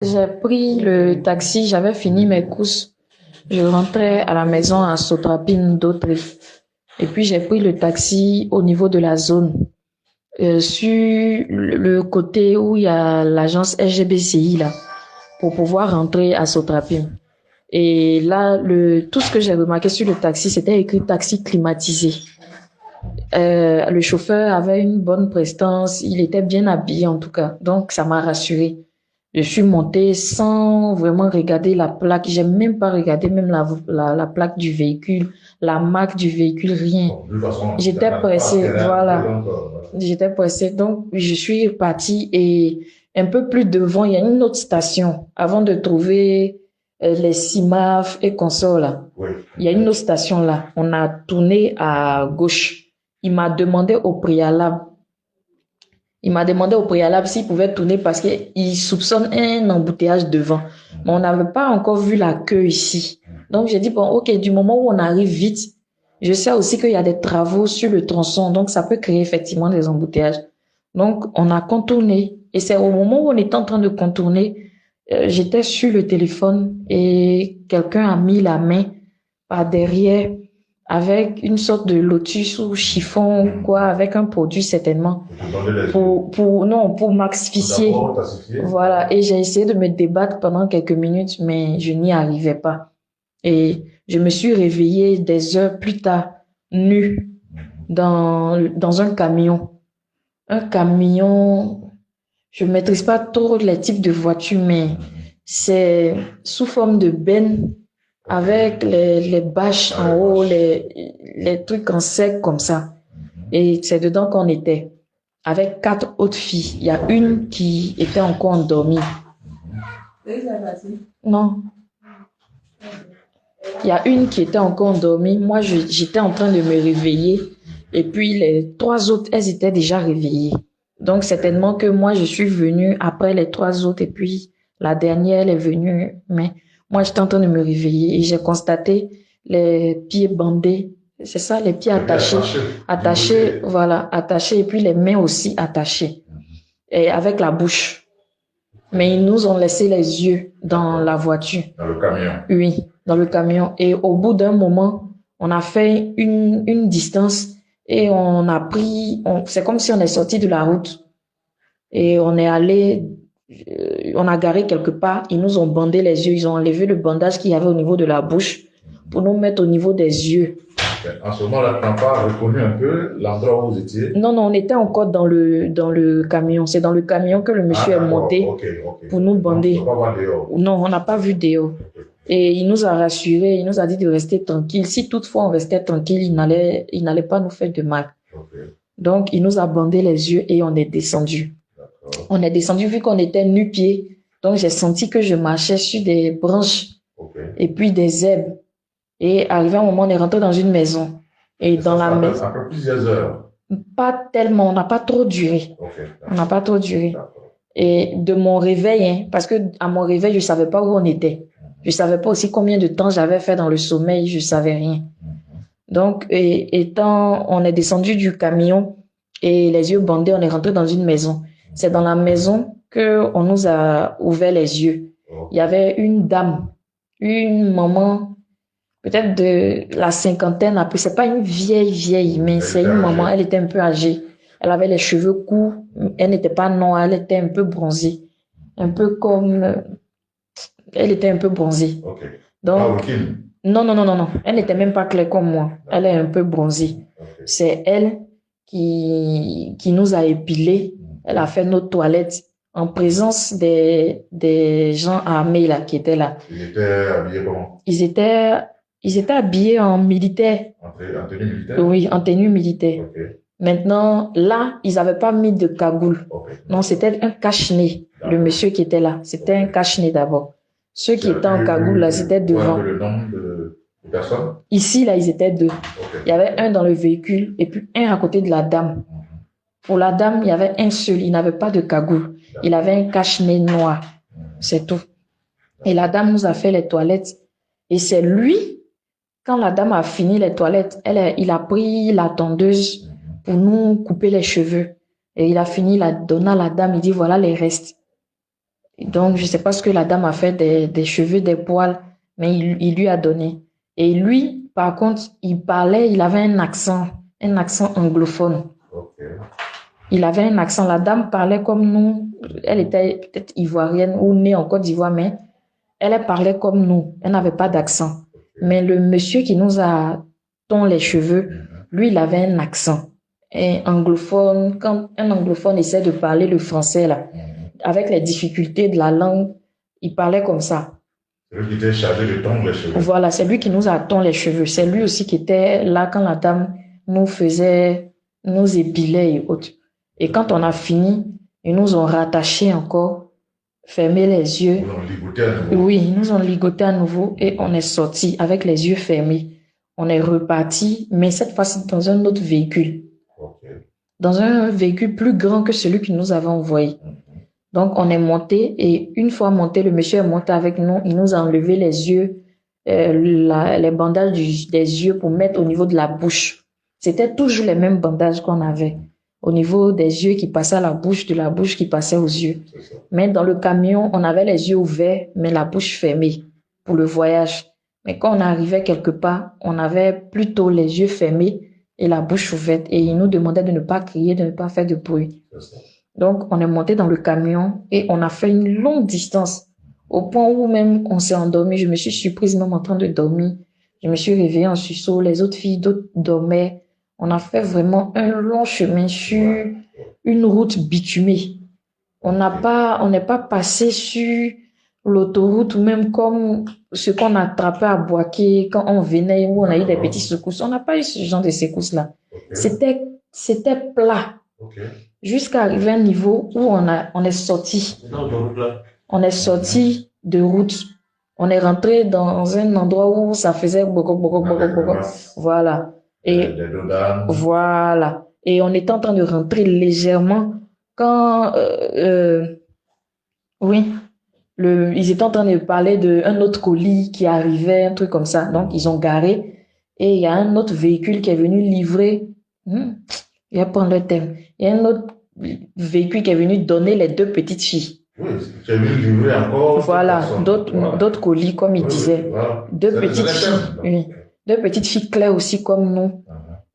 J'ai pris le taxi, j'avais fini mes courses. Je rentrais à la maison à Sotrapine d'Autré. Et puis j'ai pris le taxi au niveau de la zone, sur le côté où il y a l'agence SGBCI là, pour pouvoir rentrer à Sotrapine. Et là, tout ce que j'ai remarqué sur le taxi, c'était écrit taxi climatisé. Le chauffeur avait une bonne prestance, il était bien habillé en tout cas, donc ça m'a rassurée. Je suis montée sans vraiment regarder la plaque, j'ai même pas regardé même la plaque du véhicule, la marque du véhicule, rien. Bon, de toute façon, il n'y J'étais en a pas pressée, après, voilà. donc, voilà. J'étais pressée, donc je suis partie et un peu plus devant, il y a une autre station avant de trouver les CIMAF et consorts là. Oui. Il y a une autre station là. On a tourné à gauche. Il m'a demandé au préalable. Il m'a demandé au préalable s'il pouvait tourner parce qu'il soupçonne un embouteillage devant. Mais on n'avait pas encore vu la queue ici. Donc j'ai dit, bon, ok, du moment où on arrive vite, je sais aussi qu'il y a des travaux sur le tronçon, donc ça peut créer effectivement des embouteillages. Donc on a contourné. Et c'est au moment où on était en train de contourner, j'étais sur le téléphone et quelqu'un a mis la main par derrière avec une sorte de lotus ou chiffon ou quoi, avec un produit certainement, non, pour m'asphyxier. Voilà. Et j'ai essayé de me débattre pendant quelques minutes, mais je n'y arrivais pas. Et je me suis réveillée des heures plus tard, nue, dans un camion. Un camion, je ne maîtrise pas trop les types de voitures, mais c'est sous forme de benne avec les bâches en haut, les trucs en sec comme ça. Et c'est dedans qu'on était, avec quatre autres filles. Il y a une qui était encore endormie. Non, il y a une qui était encore endormie. Moi, j'étais en train de me réveiller. Et puis, les trois autres, elles étaient déjà réveillées. Donc, certainement que moi, je suis venue après les trois autres. Et puis, la dernière, elle est venue. Mais moi, j'étais en train de me réveiller. Et j'ai constaté les pieds bandés. C'est ça, les pieds attachés. Attachés, voilà, attachés. Et puis, les mains aussi attachées. Et avec la bouche. Mais ils nous ont laissé les yeux dans la voiture. Dans le camion. Oui, dans le camion. Et au bout d'un moment, on a fait une distance et on a pris, c'est comme si on est sorti de la route et on est allé, on a garé quelque part. Ils nous ont bandé les yeux, ils ont enlevé le bandage qu'il y avait au niveau de la bouche pour nous mettre au niveau des yeux. En ce moment-là, tu n'as pas reconnu un peu l'endroit où vous étiez? Non, non, on était encore dans le camion. C'est dans le camion que le monsieur est monté pour nous bander. Non, on n'a pas vu dehors. Et il nous a rassurés, il nous a dit de rester tranquille. Si toutefois on restait tranquille, il n'allait pas nous faire de mal. Donc, il nous a bandé les yeux et on est descendu. On est descendu vu qu'on était nu-pieds. Donc, j'ai senti que je marchais sur des branches et puis des herbes. Et arrivé un moment, on est rentré dans une maison. Et dans la maison. Après plusieurs heures. Pas tellement, on n'a pas trop duré. On n'a pas trop duré. Et de mon réveil, hein, parce que à mon réveil, je savais pas où on était. Je savais pas aussi combien de temps j'avais fait dans le sommeil, je savais rien. Donc, étant, on est descendu du camion et les yeux bandés, on est rentré dans une maison. C'est dans la maison que on nous a ouvert les yeux. Il y avait une dame, une maman, peut-être de la cinquantaine après. C'est pas une vieille, mais c'est une maman. Elle était un peu âgée. Elle avait les cheveux courts. Elle n'était pas noire. Elle était un peu bronzée. Un peu comme, elle était un peu bronzée. Okay. Donc, non, non, non, non, non. Elle n'était même pas claire comme moi. Elle est un peu bronzée. Okay. C'est elle qui nous a épilés. Elle a fait notre toilette en présence des gens armés là, qui étaient là. Ils étaient habillés comment? Ils étaient habillés en militaire. En tenue militaire? Oui, en tenue militaire. Okay. Maintenant, là, ils n'avaient pas mis de cagoule. Okay. Non, c'était un cache-nez. Le monsieur qui était là, c'était un cache-nez d'abord. Ceux qui étaient en cagoule, là, c'était devant. Le nombre de personnes? Ici, là, ils étaient deux. Okay. Il y avait un dans le véhicule et puis un à côté de la dame. Pour la dame, il y avait un seul. Il n'avait pas de cagoule. Il avait un cache-nez noir. C'est tout. Et la dame nous a fait les toilettes. Et c'est lui, quand la dame a fini les toilettes, il a pris la tondeuse pour nous couper les cheveux. Et il a fini la donnant à la dame. Il dit, voilà les restes. Donc, je ne sais pas ce que la dame a fait des cheveux, des poils, mais il lui a donné. Et lui, par contre, il avait un accent anglophone. Ok. Il avait un accent. La dame parlait comme nous. Elle était peut-être ivoirienne ou née en Côte d'Ivoire, mais elle parlait comme nous. Elle n'avait pas d'accent. Mais le monsieur qui nous a ton les cheveux, lui, il avait un accent. Et anglophone, quand un anglophone essaie de parler le français, là, avec les difficultés de la langue, il parlait comme ça. C'est lui qui était chargé de tondre les cheveux. Voilà, c'est lui qui nous a ton les cheveux. C'est lui aussi qui était là quand la dame nous épilait et autres. Et quand on a fini, ils nous ont rattachés encore, fermé les yeux. Ils nous ont ligoté à nouveau. Oui, ils nous ont ligoté à nouveau et on est sorti avec les yeux fermés. On est reparti, mais cette fois-ci dans un autre véhicule. Ok. Dans un véhicule plus grand que celui que nous avons envoyé. Donc, on est monté et une fois monté, le monsieur est monté avec nous. Il nous a enlevé les yeux, les bandages des yeux pour mettre au niveau de la bouche. C'était toujours les mêmes bandages qu'on avait au niveau des yeux qui passaient à la bouche, de la bouche qui passait aux yeux. Mais dans le camion, on avait les yeux ouverts, mais la bouche fermée pour le voyage. Mais quand on arrivait quelque part, on avait plutôt les yeux fermés et la bouche ouverte. Et il nous demandait de ne pas crier, de ne pas faire de bruit. Donc, on est monté dans le camion et on a fait une longue distance au point où même on s'est endormi. Je me suis surprise même en train de dormir. Je me suis réveillée en sursaut. Les autres filles d'autres dormaient. On a fait vraiment un long chemin sur une route bitumée. On n'est pas passé sur l'autoroute ou même comme ce qu'on attrapait à Boaké quand on venait où on a eu des petites secousses. On n'a pas eu ce genre de secousses-là. C'était plat. Jusqu'à arriver à un niveau où on est sorti. On est sorti de route. On est rentré dans un endroit où ça faisait beaucoup. Voilà. Et voilà. Et on était en train de rentrer légèrement quand, oui, ils étaient en train de parler d'un autre colis qui arrivait, un truc comme ça. Donc, ils ont garé et il y a un autre véhicule qui est venu livrer. Je vais prendre le thème. Il y a un autre véhicule qui est venu donner les deux petites filles. Oui, qui est venu livrer encore. Voilà, d'autres colis, comme il disait. Voilà. Deux petites filles. Oui. Deux petites filles claires aussi comme nous.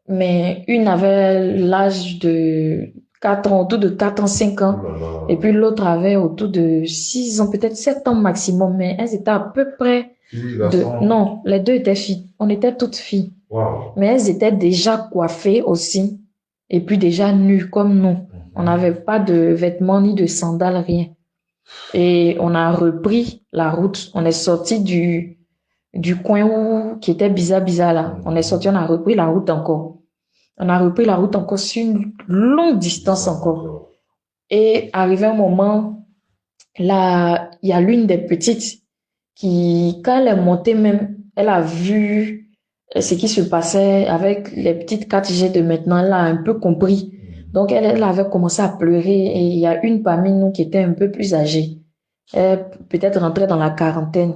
Mais une avait l'âge de 4 ans, autour de 4 ans, 5 ans. Et puis l'autre avait autour de 6 ans, peut-être 7 ans maximum. Mais elles étaient à peu près non, les deux étaient filles. On était toutes filles. Wow. Mais elles étaient déjà coiffées aussi. Et puis déjà nues comme nous. On n'avait pas de vêtements ni de sandales, rien. Et on a repris la route. On est sorti du coin qui était bizarre là. On est sorti, on a repris la route encore. On a repris la route encore sur une longue distance encore. Et arrivé un moment, là, il y a l'une des petites qui, quand elle est montée même, elle a vu ce qui se passait avec les petites 4G de maintenant. Elle a un peu compris. Donc, elle avait commencé à pleurer et il y a une parmi nous qui était un peu plus âgée. Elle peut-être rentrée dans la quarantaine.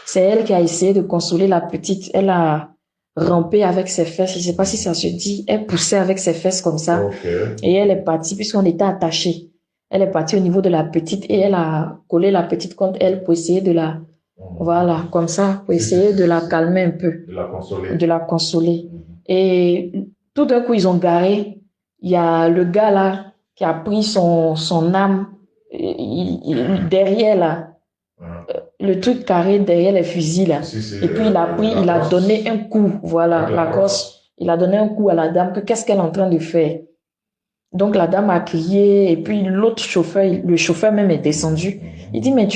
C'est elle qui a essayé de consoler la petite. Elle a rampé avec ses fesses. Je sais pas si ça se dit. Elle poussait avec ses fesses comme ça. Et elle est partie puisqu'on était attachés. Elle est partie au niveau de la petite et elle a collé la petite contre elle pour essayer de la, voilà, comme ça, pour essayer de la calmer un peu. De la consoler. Et tout d'un coup, ils ont garé. Il y a le gars là qui a pris son âme derrière là. Le truc carré derrière les fusils là. Et puis il a donné un coup, voilà, la crosse. Il a donné un coup à la dame que qu'est-ce qu'elle est en train de faire. Donc la dame a crié et puis l'autre chauffeur, le chauffeur même est descendu. Il dit mais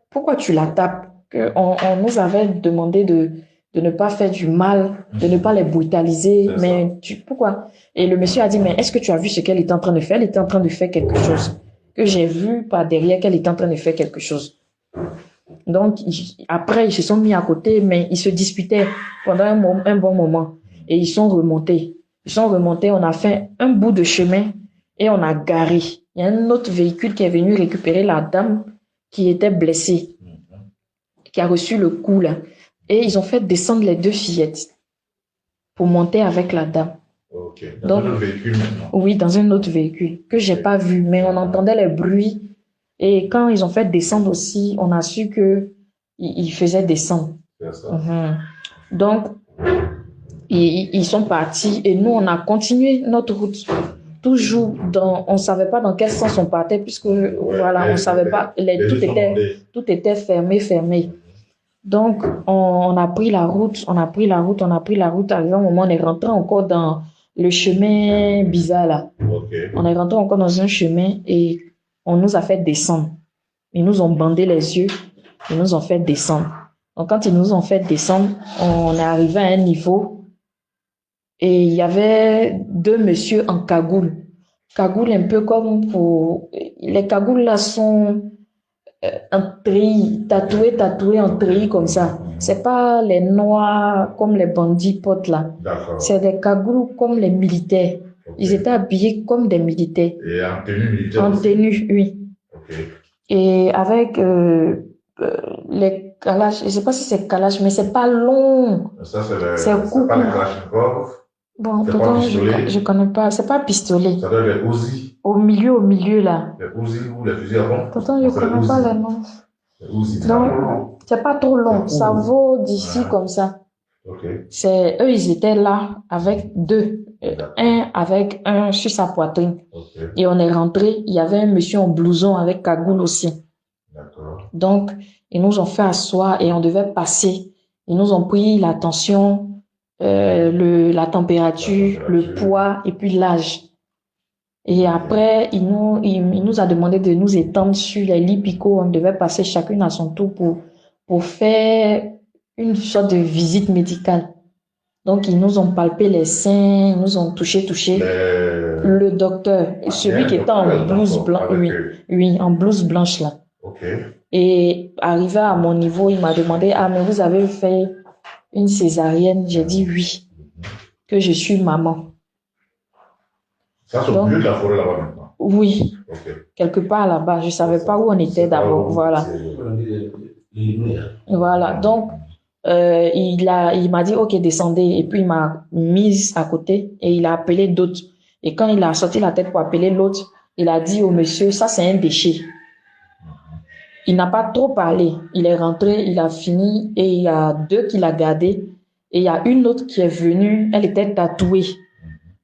pourquoi tu la tapes? On nous avait demandé de ne pas faire du mal, de ne pas les brutaliser, mais pourquoi? Et le monsieur a dit mais est-ce que tu as vu ce qu'elle était en train de faire? Elle était en train de faire quelque chose que j'ai vu par derrière qu'elle était en train de faire quelque chose. Donc, après, ils se sont mis à côté, mais ils se disputaient pendant un bon moment. Et ils sont remontés. On a fait un bout de chemin et on a garé. Il y a un autre véhicule qui est venu récupérer la dame qui était blessée, qui a reçu le coup là. Et ils ont fait descendre les deux fillettes pour monter avec la dame. Dans un autre véhicule maintenant. Oui, dans un autre véhicule que j'ai pas vu, mais on entendait les bruits Et quand ils ont fait descendre aussi, on a su que ils faisaient descendre. C'est ça. Donc, ils sont partis et nous, on a continué notre route. Toujours on savait pas dans quel sens on partait puisque, voilà, on savait pas, tout était fermé. Donc, on a pris la route, Arrivé un moment, on est rentré encore dans le chemin bizarre là. Okay. On est rentré encore dans un chemin et on nous a fait descendre. Ils nous ont bandé les yeux, ils nous ont fait descendre. Donc, quand ils nous ont fait descendre, on est arrivé à un niveau et il y avait deux messieurs en cagoule. Cagoule un peu comme pour... Les cagoules là sont en treillis, tatoués en treillis comme ça. C'est pas les noirs comme les bandits potes là. C'est des cagoules comme les militaires. Okay. Ils étaient habillés comme des militaires. Et en tenue militaire? En tenue, oui. Okay. Et avec les calages, je sais pas si c'est calage, mais c'est pas long. Ça, c'est pas les kalachnikov. Bon, pourtant, je connais pas. C'est pas pistolet. Ça doit être les Uzi. Au milieu, là. Les Uzi ou les fusils à pompe. Pourtant, je connais pas les noms. Les Uzi. Donc, c'est pas trop long. Ça vaut d'ici comme ça. Okay. Eux, ils étaient là avec deux. Un avec un sur sa poitrine. Okay. Et on est rentré. Il y avait un monsieur en blouson avec cagoule aussi. Donc, ils nous ont fait asseoir et on devait passer. Ils nous ont pris la tension, la température, le poids et puis l'âge. Et après, il nous a demandé de nous étendre sur les lits picots. On devait passer chacune à son tour pour faire une sorte de visite médicale. Donc, ils nous ont palpé les seins, ils nous ont touché. Le docteur, celui qui était en blouse blanche, oui, en blouse blanche là. Okay. Et arrivé à mon niveau, il m'a demandé, mais vous avez fait une césarienne? J'ai dit oui, que je suis maman. Ça, c'est au milieu de la forêt là-bas maintenant? Oui, okay. Quelque part là-bas. Je ne savais pas où on était d'abord. Voilà. Voilà. Donc, il m'a dit, OK, descendez. Et puis, il m'a mise à côté et il a appelé d'autres. Et quand il a sorti la tête pour appeler l'autre, il a dit au monsieur, ça, c'est un déchet. Il n'a pas trop parlé. Il est rentré, il a fini et il y a deux qu'il a gardés. Et il y a une autre qui est venue, elle était tatouée.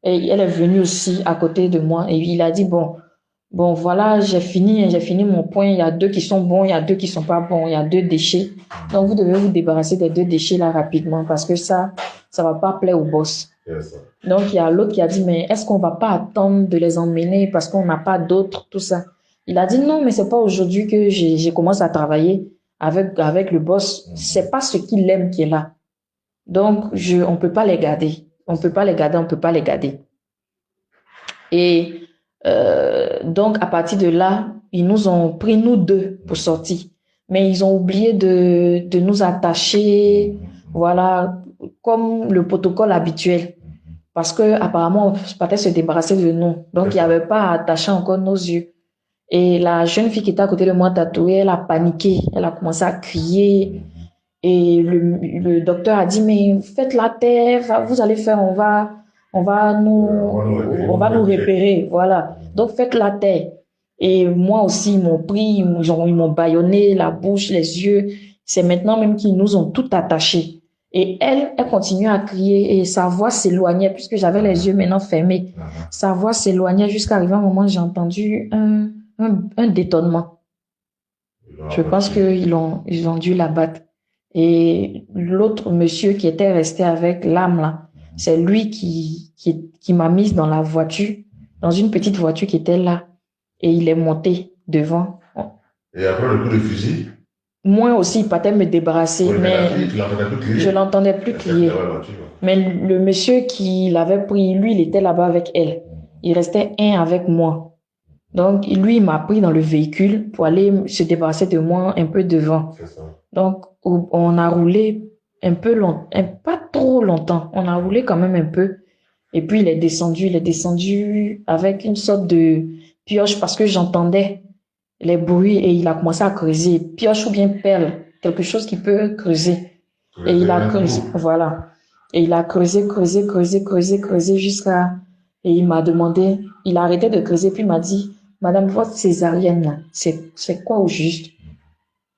Et elle est venue aussi à côté de moi. Et il a dit, bon, voilà, j'ai fini mon point. Il y a deux qui sont bons, il y a deux qui sont pas bons. Il y a deux déchets. Donc, vous devez vous débarrasser des deux déchets là rapidement parce que ça va pas plaire au boss. Yes. Donc, il y a l'autre qui a dit, mais est-ce qu'on va pas attendre de les emmener parce qu'on n'a pas d'autres, tout ça? Il a dit non, mais c'est pas aujourd'hui que j'ai commencé à travailler avec le boss. C'est pas ce qu'il aime qui est là. Donc, on peut pas les garder. On peut pas les garder. Et donc, à partir de là, ils nous ont pris nous deux pour sortir. Mais ils ont oublié de nous attacher, voilà, comme le protocole habituel. Parce que apparemment, on partait se débarrasser de nous. Donc, il n'y avait pas à attacher encore nos yeux. Et la jeune fille qui était à côté de moi tatouée, elle a paniqué. Elle a commencé à crier. Et le docteur a dit, mais faites la terre, vous allez faire, on va nous repérer. Voilà. Donc, faites la terre. Et moi aussi, ils m'ont pris, ils m'ont bâillonné la bouche, les yeux. C'est maintenant même qu'ils nous ont tout attachés. Et elle continuait à crier et sa voix s'éloignait puisque j'avais les yeux maintenant fermés. Sa voix s'éloignait jusqu'à arriver un moment où j'ai entendu un détonnement. Je pense qu'ils ont dû la battre. Et l'autre monsieur qui était resté avec l'âme là, c'est lui qui m'a mise dans la voiture, dans une petite voiture qui était là. Et il est monté devant. Et après le coup de fusil? Moi aussi, il partait me débarrasser, mais je l'entendais plus crier. Mais le monsieur qui l'avait pris, lui, il était là-bas avec elle. Il restait un avec moi. Donc, lui, il m'a pris dans le véhicule pour aller se débarrasser de moi un peu devant. Donc, on a roulé un peu longtemps, pas trop longtemps. On a roulé quand même un peu. Et puis, il est descendu avec une sorte de pioche parce que j'entendais les bruits et il a commencé à creuser. Pioche ou bien perle, quelque chose qui peut creuser. Et il a creusé, voilà. Et il a creusé jusqu'à... Et il m'a demandé, il a arrêté de creuser puis il m'a dit, madame, votre césarienne, là, c'est quoi au juste?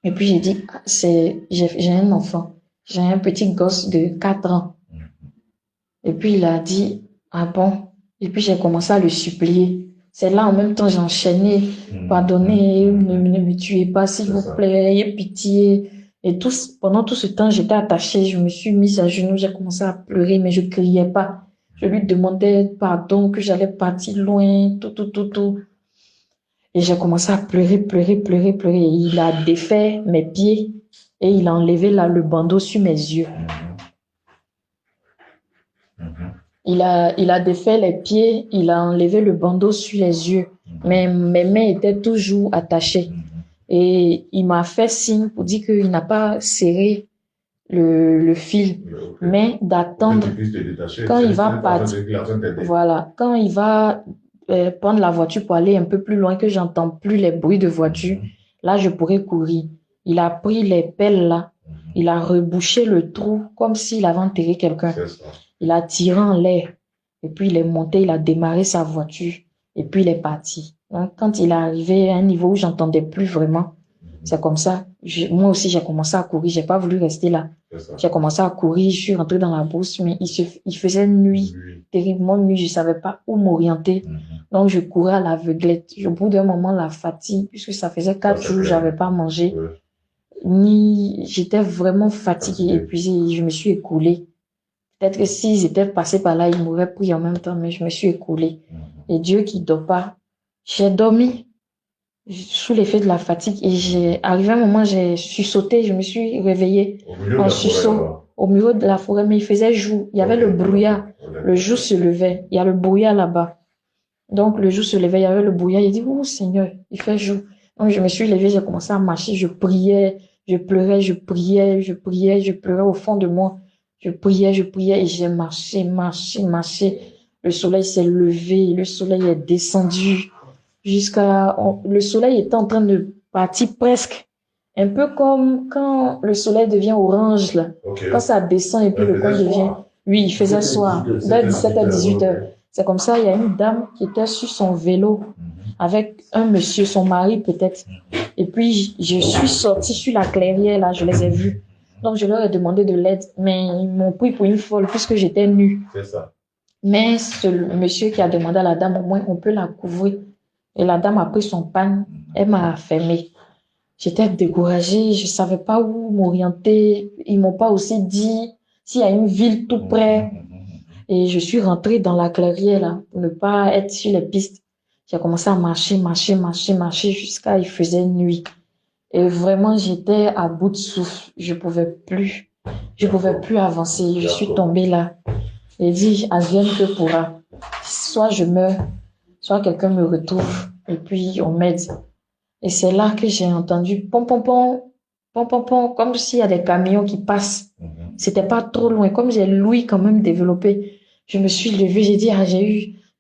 Et puis j'ai dit, ah, j'ai un enfant, j'ai un petit gosse de 4 ans. Et puis il a dit, ah bon? Et puis j'ai commencé à le supplier. C'est là en même temps j'ai enchaîné, pardonnez, ne me tuez pas s'il vous plaît, ayez pitié. Et pendant tout ce temps j'étais attachée, je me suis mise à genoux, j'ai commencé à pleurer, mais je criais pas. Je lui demandais pardon, que j'allais partir loin, tout. Et j'ai commencé à pleurer. Et il a défait mes pieds et il a enlevé là le bandeau sur mes yeux. Il a défait les pieds, il a enlevé le bandeau sur les yeux. Mais mes mains étaient toujours attachées. Et il m'a fait signe pour dire qu'il n'a pas serré le fil, mais d'attendre quand il va partir. Voilà, quand il va prendre la voiture pour aller un peu plus loin, que j'entends plus les bruits de voiture, là je pourrais courir. Il a pris les pelles là, il a rebouché le trou comme s'il avait enterré quelqu'un. Il a tiré en l'air et puis il est monté, il a démarré sa voiture et puis il est parti. Donc quand il est arrivé à un niveau où j'entendais plus vraiment, c'est comme ça. Moi aussi j'ai commencé à courir, j'ai pas voulu rester là. J'ai commencé à courir, je suis rentrée dans la brousse, mais il faisait nuit, terriblement nuit, je savais pas où m'orienter. Donc je courais à l'aveuglette. Au bout d'un moment, la fatigue, puisque ça faisait 4 jours, j'avais pas mangé, j'étais vraiment fatiguée, épuisée, je me suis écoulée. Peut-être que s'ils étaient passés par là, ils m'auraient pris en même temps, mais je me suis écoulée. Et Dieu qui dort pas, j'ai dormi sous l'effet de la fatigue et arrivé un moment, j'ai sursauté, je me suis réveillée en sursaut au milieu de la forêt, mais il faisait jour, il y avait le brouillard, le jour se levait, il y a le brouillard là-bas. Donc le jour se levait, il y avait le brouillard, j'ai dit, oh Seigneur, il fait jour. Donc je me suis levée, j'ai commencé à marcher, je priais, je pleurais, je pleurais au fond de moi. Je priais et j'ai marché. Le soleil s'est levé, le soleil est descendu le soleil était en train de partir presque. Un peu comme quand le soleil devient orange, là. Quand ça descend et puis le coin devient... Oui, il faisait soir, vers 17h, 18h. C'est comme ça, il y a une dame qui était sur son vélo avec un monsieur, son mari peut-être. Et puis, je suis sortie sur la clairière, là, je les ai vus. Donc, je leur ai demandé de l'aide, mais ils m'ont pris pour une folle puisque j'étais nue. C'est ça. Mais ce monsieur qui a demandé à la dame, au moins, on peut la couvrir. Et la dame a pris son pagne, elle m'a fermée. J'étais découragée, je savais pas où m'orienter. Ils m'ont pas aussi dit s'il y a une ville tout près. Et je suis rentrée dans la clairière, là, pour ne pas être sur les pistes. J'ai commencé à marcher jusqu'à il faisait nuit. Et vraiment, j'étais à bout de souffle. Je pouvais plus avancer. Je suis tombée là. Et dit, advienne que pourra. Soit je meurs, soit quelqu'un me retrouve et puis on m'aide. Et c'est là que j'ai entendu pom pom pom, pom pom pom, comme s'il y a des camions qui passent. C'était pas trop loin, comme j'ai l'ouïe quand même développée. Je me suis levée, j'ai dit,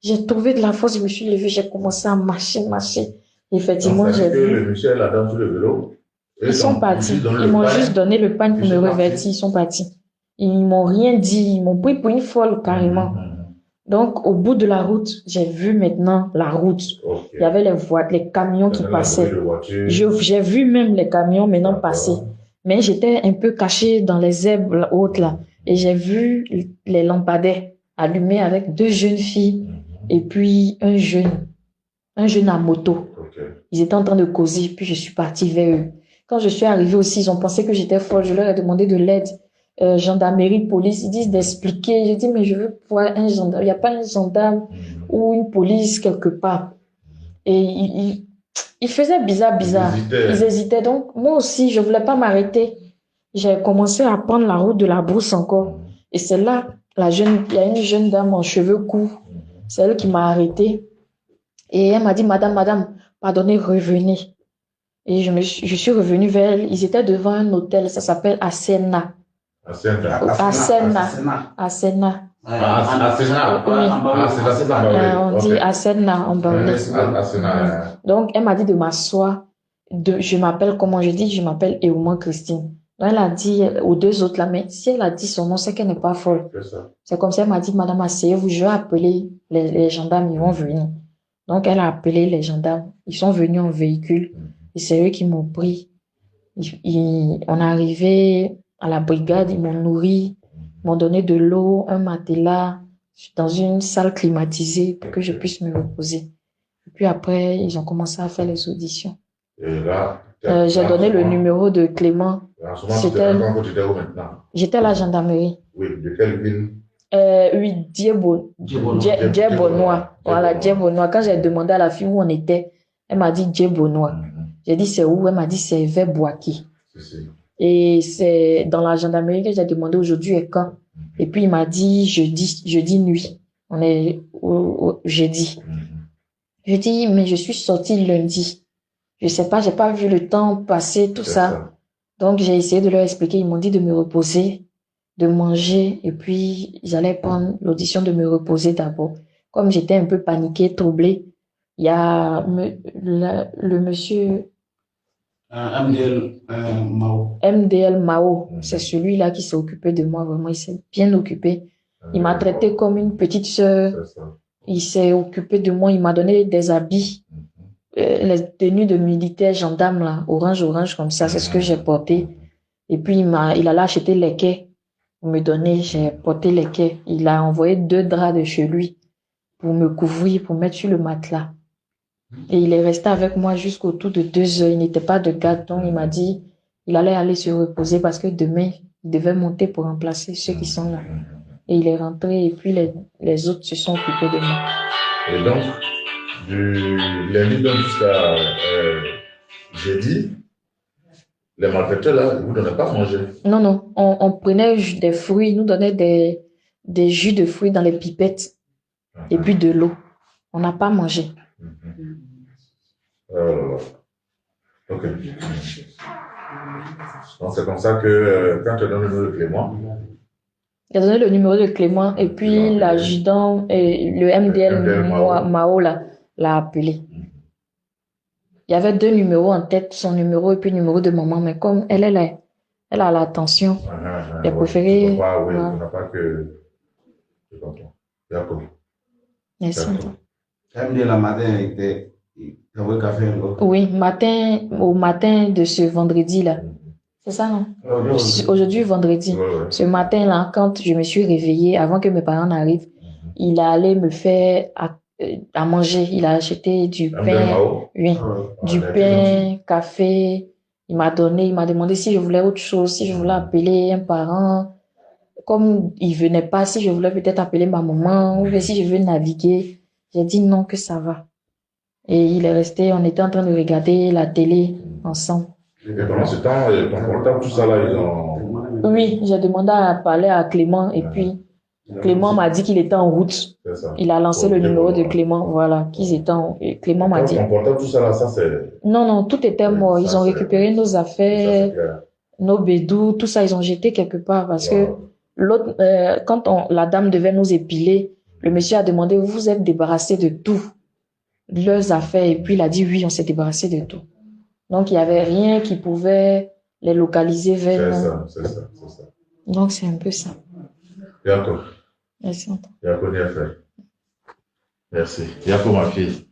j'ai trouvé de la force, je me suis levée, j'ai commencé à marcher. Effectivement, j'ai vu. Le monsieur et la dame sur le vélo, ils sont partis. Ils m'ont juste donné le pain pour me revêtir, ils sont partis. Ils m'ont rien dit, ils m'ont pris pour une folle carrément. Donc, au bout de la route, j'ai vu maintenant la route. Il y avait les camions qui passaient. J'ai vu même les camions maintenant passer. Mais j'étais un peu cachée dans les herbes hautes là. Et j'ai vu les lampadaires allumés avec 2 jeunes filles et puis un jeune à moto. Ils étaient en train de causer, puis je suis partie vers eux. Quand je suis arrivée aussi, ils ont pensé que j'étais folle. Je leur ai demandé de l'aide. Gendarmerie, police, ils disent d'expliquer. J'ai dit, mais je veux voir un gendarme. Il n'y a pas un gendarme ou une police quelque part. Et ils faisaient bizarre. Ils hésitaient. Donc, moi aussi, je voulais pas m'arrêter. J'ai commencé à prendre la route de la brousse encore. Et c'est là, il y a une jeune dame en cheveux courts. C'est elle qui m'a arrêtée. Et elle m'a dit, madame, pardonnez, revenez. Et je suis revenue vers elle. Ils étaient devant un hôtel, ça s'appelle Asena. On dit Asena en Baoulé. Donc, elle m'a dit de m'asseoir. Je m'appelle comment? Je dis, je m'appelle Eouman Christine. Donc, elle a dit aux 2 autres là, mais si elle a dit son nom, c'est qu'elle n'est pas folle. C'est comme ça, elle m'a dit, madame, asseyez-vous, je vais appeler les gendarmes, ils vont venir. Donc, elle a appelé les gendarmes. Ils sont venus en véhicule et c'est eux qui m'ont pris. On est arrivé à la brigade, ils m'ont nourri, m'ont donné de l'eau, un matelas, dans une salle climatisée pour que je puisse me reposer. Et puis après, ils ont commencé à faire les auditions. Et là, J'ai donné le numéro de Clément. J'étais à la gendarmerie. Oui, de quelle ville? Oui, Djebonois. Voilà, Djebonois. Quand j'ai demandé à la fille où on était, elle m'a dit Djebonois. J'ai dit c'est où? Elle m'a dit c'est vers Boaké. Et c'est dans la gendarmerie que j'ai demandé aujourd'hui et quand. Et puis il m'a dit jeudi nuit. On est au jeudi. Je dis mais je suis sortie lundi. Je sais pas, j'ai pas vu le temps passer, tout ça. Donc j'ai essayé de leur expliquer. Ils m'ont dit de me reposer, de manger, et puis j'allais prendre l'audition de me reposer d'abord. Comme j'étais un peu paniquée, troublée, il y a le monsieur MDL Mao, c'est celui-là qui s'est occupé de moi, vraiment, il s'est bien occupé. Il m'a traité comme une petite sœur. Il s'est occupé de moi, il m'a donné des habits, les tenues de militaires gendarmes, là, orange, comme ça, c'est ce que j'ai porté. Et puis, il allait acheter les quais pour me donner, j'ai porté les quais. Il a envoyé 2 draps de chez lui pour me couvrir, pour mettre sur le matelas. Et il est resté avec moi jusqu'autour de 2 heures. Il n'était pas de garde, donc il m'a dit il allait aller se reposer parce que demain, il devait monter pour remplacer ceux qui sont là. Et il est rentré et puis les autres se sont occupés de moi. Et donc, du lundi donc jusqu'à jeudi, les malfaiteurs là, ils ne vous donnaient pas à manger? Non, on prenait des fruits, ils nous donnaient des jus de fruits dans les pipettes et puis de l'eau. On n'a pas mangé. Ok. Donc c'est comme ça que quand tu as donné le numéro de Clément, il a donné le numéro de Clément et puis l'adjudant et le MDL Mao l'a appelé. Il y avait 2 numéros en tête, son numéro et puis le numéro de maman, mais comme elle a l'attention, elle a préféré. Oui, on n'a pas que. Je comprends. D'accord. Merci. MDL la matin était. Oui, au matin de ce vendredi-là. C'est ça, non? Aujourd'hui, vendredi. Ce matin-là, quand je me suis réveillée, avant que mes parents n'arrivent, il allait me faire à manger. Il a acheté du pain, du pain, café. Il m'a demandé si je voulais autre chose, si je voulais appeler un parent. Comme il venait pas, si je voulais peut-être appeler ma maman, ou si je veux naviguer. J'ai dit non, que ça va. Et il est resté, on était en train de regarder la télé ensemble. Et pendant ce temps, ton portable, tout ça là, ils ont. Oui, j'ai demandé à parler à Clément et puis Clément m'a dit qu'il était en route. Il a lancé le numéro de Clément, voilà, qu'ils étaient et Clément m'a dit. Ton portable, tout ça là, ça c'est. Non, tout était mort. Ils ont récupéré nos affaires, nos bédous, tout ça, ils ont jeté quelque part parce que l'autre, quand la dame devait nous épiler, le monsieur a demandé, vous vous êtes débarrassé de tout, leurs affaires, et puis il a dit oui, on s'est débarrassé de tout. Donc il n'y avait rien qui pouvait les localiser vers nous. C'est ça. Donc c'est un peu ça. D'accord. Merci. D'accord, bien fait. Merci. D'accord, ma fille.